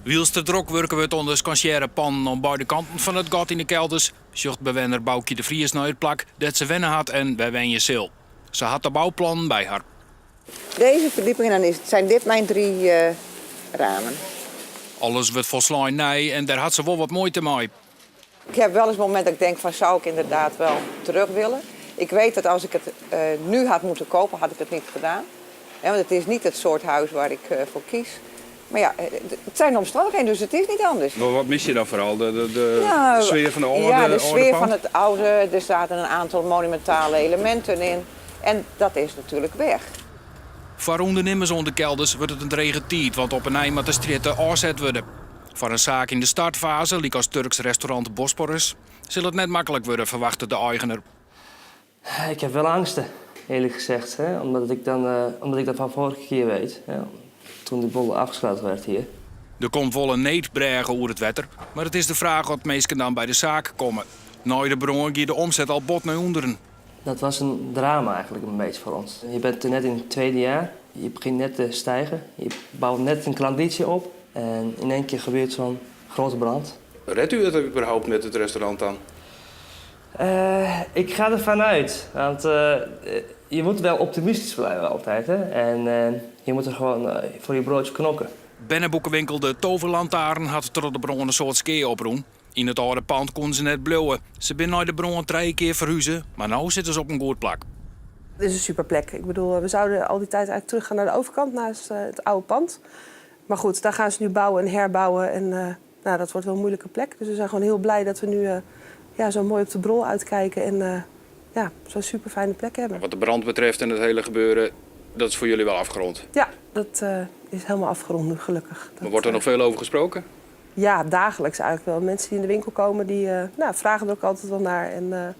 Wielste drok werken we het onder scancière pannen aan beide kanten van het gat in de kelders. Zocht bewenner Boukje de Vries naar het plak dat ze wennen had en wij wen je sil. Ze had de bouwplan bij haar. Deze verdieping, en dan zijn dit mijn 3 ramen. Alles wordt volslijn nee en daar had ze wel wat moeite mee. Ik heb wel eens een moment dat ik denk van zou ik inderdaad wel terug willen. Ik weet dat als ik het nu had moeten kopen, had ik het niet gedaan. Want het is niet het soort huis waar ik voor kies. Maar ja, het zijn de omstandigheden, dus het is niet anders. Maar wat mis je dan vooral? De sfeer van de oude Ja, de sfeer pand? van het oude. Er zaten een aantal monumentale elementen in. En dat is natuurlijk weg. Voor ondernemers onder kelders wordt het een regentijd, want op een eind moet de stritten afzet worden. Voor een zaak in de startfase, liek als Turks restaurant Bosporus, zal het net makkelijk worden, verwachtte de eigenaar. Ik heb wel angsten, eerlijk gezegd. Hè? Omdat ik dat van vorige keer weet. Hè? Toen de boel afgesloten werd hier. Er komt wel een neetbregen over het wetter, maar het is de vraag wat meesten dan bij de zaak komen. Na de bron gaat de omzet al bot naar onderen. Dat was een drama eigenlijk een beetje voor ons. Je bent net in het 2e jaar, je begint net te stijgen. Je bouwt net een klanditie op en in één keer gebeurt zo'n grote brand. Redt u het überhaupt met het restaurant dan? Ik ga ervan uit, want je moet wel optimistisch blijven altijd. Hè? En je moet er gewoon voor je broodje knokken. Binnenboekenwinkel De Toverlantaarn had tot de bron een soort ski oproen. In het oude pand konden ze net blouwen. Ze zijn naar de bron 3 keer verhuizen, maar nu zitten ze op een goed plak. Het is een super plek. Ik bedoel, we zouden al die tijd eigenlijk teruggaan naar de overkant, naast het oude pand. Maar goed, daar gaan ze nu bouwen en herbouwen. En nou, dat wordt wel een moeilijke plek. Dus we zijn gewoon heel blij dat we nu zo mooi op de Brol uitkijken en zo'n super fijne plek hebben. Wat de brand betreft en het hele gebeuren, dat is voor jullie wel afgerond. Ja, dat is helemaal afgerond nu, gelukkig. Maar wordt er nog veel over gesproken? Ja, dagelijks eigenlijk wel. Mensen die in de winkel komen, die vragen er ook altijd wel naar. En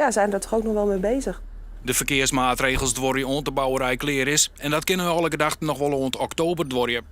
zijn er toch ook nog wel mee bezig. De verkeersmaatregels dworren om de bouwerij klaar is. En dat kunnen we elke dag nog wel rond oktober dworren.